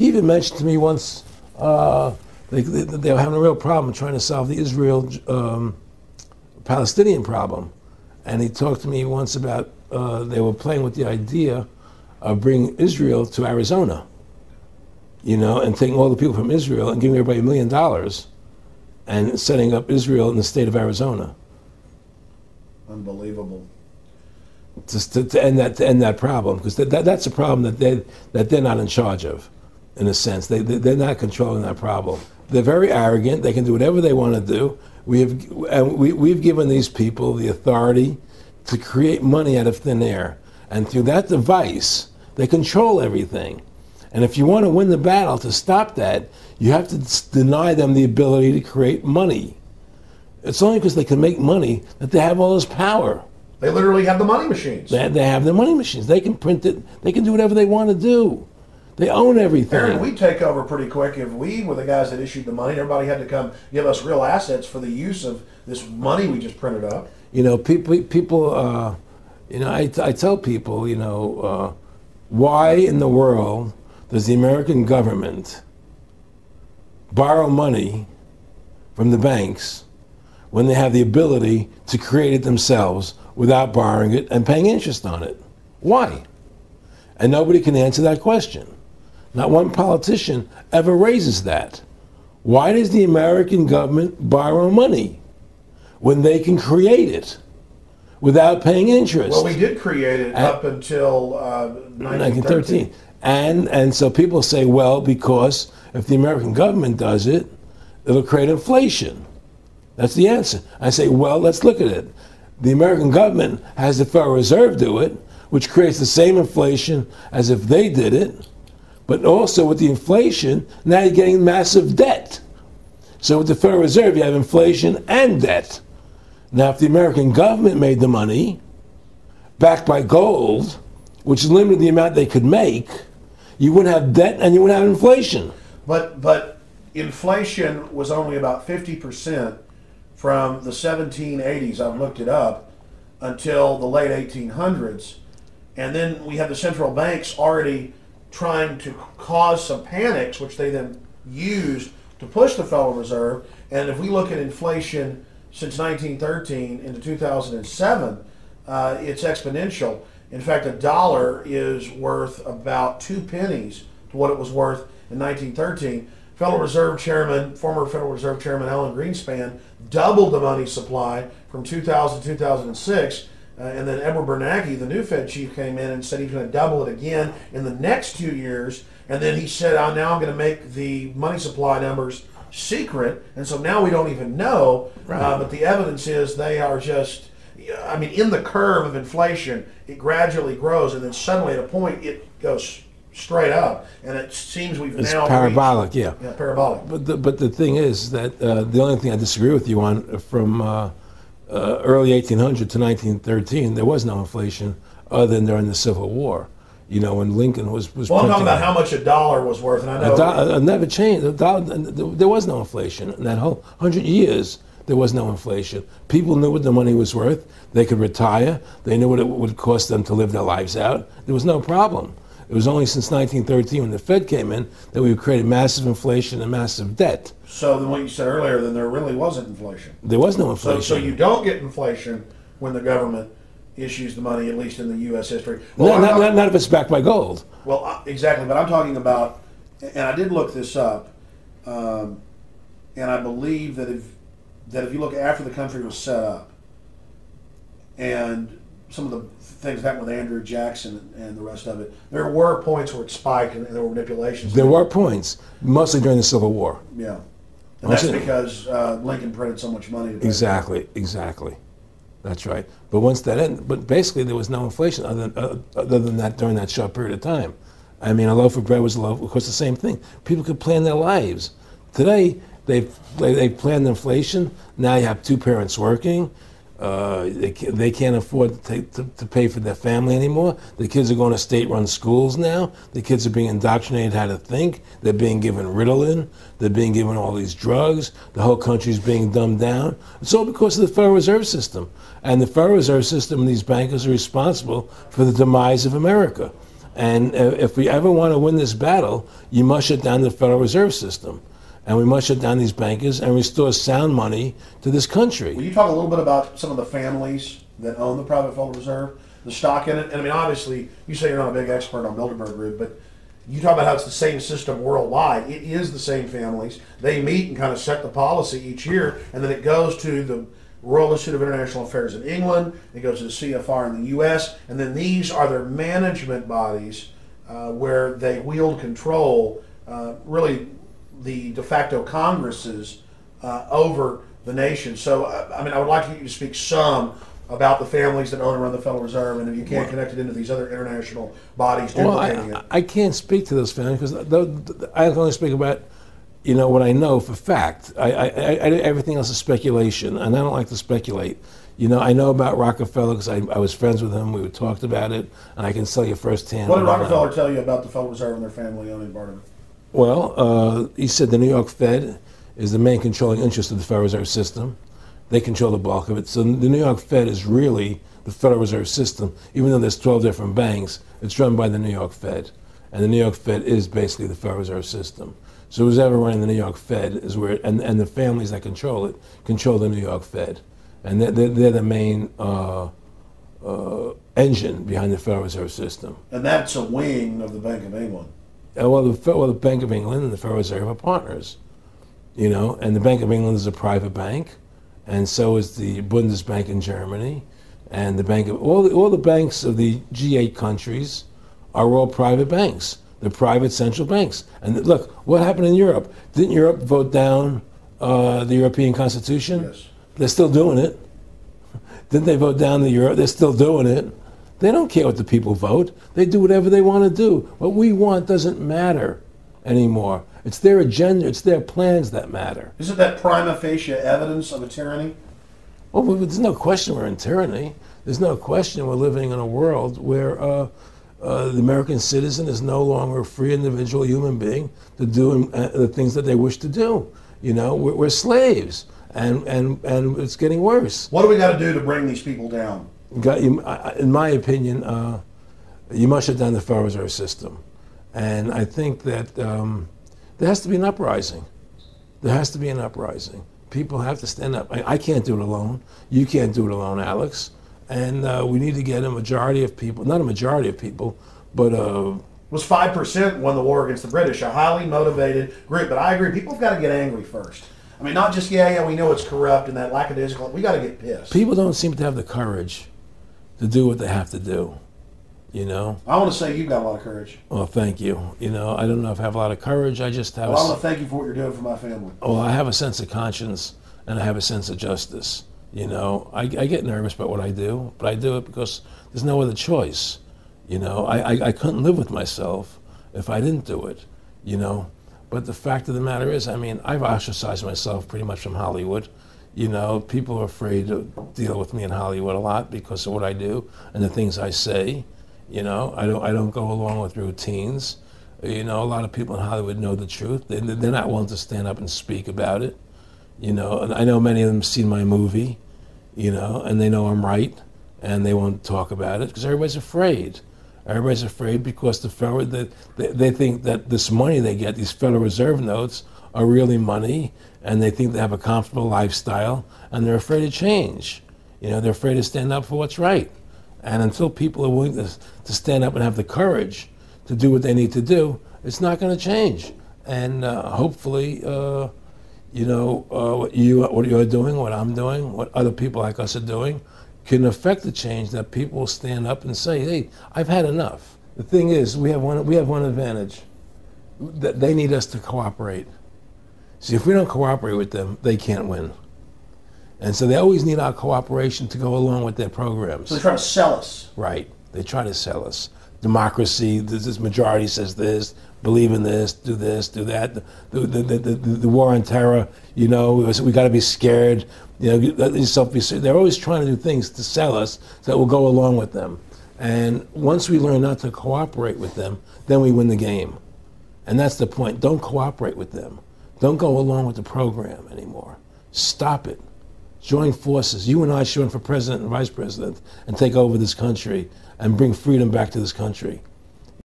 He even mentioned to me once they were having a real problem trying to solve the Israel-Palestinian problem. And he talked to me once about they were playing with the idea of bringing Israel to Arizona, and taking all the people from Israel and giving everybody $1 million and setting up Israel in the state of Arizona. Unbelievable. To end that problem, because that's a problem that they're not in charge of, in a sense. They're not controlling that problem. They're very arrogant. They can do whatever they want to do. We've given these people the authority to create money out of thin air, and through that device, they control everything. And if you want to win the battle to stop that, you have to deny them the ability to create money. It's only because they can make money that they have all this power. They literally have the money machines. They have the money machines. They can print it. They can do whatever they want to do. They own everything. Aaron, we'd take over pretty quick if we were the guys that issued the money. Everybody had to come give us real assets for the use of this money we just printed up. People. I tell people, why in the world does the American government borrow money from the banks when they have the ability to create it themselves without borrowing it and paying interest on it? Why? And nobody can answer that question. Not one politician ever raises that. Why does the American government borrow money when they can create it without paying interest? Well, we did create it up until 1913. And so people say, well, because if the American government does it, it'll create inflation. That's the answer. I say, well, let's look at it. The American government has the Federal Reserve do it, which creates the same inflation as if they did it. But also with the inflation, now you're getting massive debt. So with the Federal Reserve, you have inflation and debt. Now, if the American government made the money, backed by gold, which limited the amount they could make, you wouldn't have debt and you wouldn't have inflation. But inflation was only about 50% from the 1780s, I've looked it up, until the late 1800s. And then we had the central banks already trying to cause some panics, which they then used to push the Federal Reserve. And if we look at inflation since 1913 into 2007, it's exponential. In fact, a dollar is worth about 2 pennies to what it was worth in 1913. Former Federal Reserve Chairman Alan Greenspan doubled the money supply from 2000 to 2006. And then Edward Bernanke, the new Fed chief, came in and said he's going to double it again in the next 2 years. And then he said, now I'm going to make the money supply numbers secret. And so now we don't even know. Right. But the evidence is they are just, in the curve of inflation, it gradually grows. And then suddenly at a point, it goes straight up. And it seems it's parabolic, yeah, parabolic. But the thing is that the only thing I disagree with you on from early 1800 to 1913, there was no inflation other than during the Civil War. When Lincoln was well, I'm talking about how much a dollar was worth, and I know it never changed. There was no inflation in that whole 100 years. There was no inflation. People knew what the money was worth. They could retire. They knew what it would cost them to live their lives out. There was no problem. It was only since 1913, when the Fed came in, that we created massive inflation and massive debt. So then what you said earlier, then there really wasn't inflation. There was no inflation. So you don't get inflation when the government issues the money, at least in the U.S. history. Well, not if it's backed by gold. Well, exactly. But I'm talking about, and I did look this up, and I believe that if you look after the country was set up, and some of the things that happened with Andrew Jackson and the rest of it, there were points where it spiked and there were manipulations. There were points, mostly during the Civil War. Yeah. And that's because Lincoln printed so much money. Exactly. That's right. But once that ended, but basically there was no inflation other than that during that short period of time. A loaf of bread was a loaf. Of course, the same thing. People could plan their lives. Today, they planned inflation. Now you have two parents working. They can't afford to pay for their family anymore. The kids are going to state-run schools now. The kids are being indoctrinated how to think. They're being given Ritalin. They're being given all these drugs. The whole country's being dumbed down. It's all because of the Federal Reserve System. And the Federal Reserve System and these bankers are responsible for the demise of America. And if we ever want to win this battle, you must shut down the Federal Reserve System. And we must shut down these bankers and restore sound money to this country. Will you talk a little bit about some of the families that own the private Federal Reserve, the stock in it? And I mean, obviously, you say you're not a big expert on Bilderberg Group, but you talk about how it's the same system worldwide. It is the same families. They meet and kind of set the policy each year, and then it goes to the Royal Institute of International Affairs in England, it goes to the CFR in the U.S., and then these are their management bodies where they wield control, really the de facto Congresses over the nation. So, I mean, I would like you to speak some about the families that own and run the Federal Reserve, and if you can't connect it into these other international bodies duplicating it. I can't speak to those families because I can only speak about, what I know for fact. Everything else is speculation, and I don't like to speculate. I know about Rockefeller because I was friends with him. We talked about it, and I can tell you firsthand. What did Rockefeller tell you about the Federal Reserve and their family owning part of it? Well, he said the New York Fed is the main controlling interest of the Federal Reserve System. They control the bulk of it. So the New York Fed is really the Federal Reserve System. Even though there's 12 different banks, it's run by the New York Fed. And the New York Fed is basically the Federal Reserve System. So who's ever running the New York Fed is where, and the families that control it, control the New York Fed. And they're the main engine behind the Federal Reserve System. And that's a wing of the Bank of England. Well, the Bank of England and the Federal Reserve are partners, and the Bank of England is a private bank, and so is the Bundesbank in Germany, and the bank of all the banks of the G8 countries are all private banks. They're private central banks. And look, what happened in Europe? Didn't Europe vote down the European Constitution? Yes. They're still doing it. Didn't they vote down the euro? They're still doing it. They don't care what the people vote. They do whatever they want to do. What we want doesn't matter anymore. It's their agenda, it's their plans that matter. Isn't that prima facie evidence of a tyranny? Well, there's no question we're in tyranny. There's no question we're living in a world where the American citizen is no longer a free individual human being to do the things that they wish to do. We're slaves, and it's getting worse. What do we got to do to bring these people down? In my opinion, you must shut down the Federal Reserve System. And I think that there has to be an uprising. There has to be an uprising. People have to stand up. I can't do it alone. You can't do it alone, Alex. And we need to get a majority of people, not a majority of people, but it was 5% won the war against the British, a highly motivated group. But I agree, people have got to get angry first. I mean, not just, we know it's corrupt and that lackadaisical. We got to get pissed. People don't seem to have the courage to do what they have to do, I want to say you've got a lot of courage. Well, thank you. I don't know if I have a lot of courage. I just have I want to thank you for what you're doing for my family. Well, I have a sense of conscience and I have a sense of justice. I get nervous about what I do, but I do it because there's no other choice. I couldn't live with myself if I didn't do it, But the fact of the matter is, I've ostracized myself pretty much from Hollywood. People are afraid to deal with me in Hollywood a lot because of what I do and the things I say. I don't go along with routines. A lot of people in Hollywood know the truth. They're not willing to stand up and speak about it. And I know many of them have seen my movie, and they know I'm right, and they won't talk about it because everybody's afraid. Everybody's afraid because they think that this money they get, these Federal Reserve notes, are really money, and they think they have a comfortable lifestyle, and they're afraid of change. They're afraid to stand up for what's right. And until people are willing to stand up and have the courage to do what they need to do, it's not going to change. And hopefully, what you're doing, what I'm doing, what other people like us are doing, can affect the change that people will stand up and say, hey, I've had enough. The thing is, we have one advantage. That they need us to cooperate. See, if we don't cooperate with them, they can't win. And so they always need our cooperation to go along with their programs. So they try to sell us. Right. They try to sell us. Democracy, this majority says this, believe in this, do that. The war on terror, we got to be scared. They're always trying to do things to sell us so that we'll go along with them. And once we learn not to cooperate with them, then we win the game. And that's the point. Don't cooperate with them. Don't go along with the program anymore. Stop it. Join forces. You and I should run for president and vice president and take over this country and bring freedom back to this country.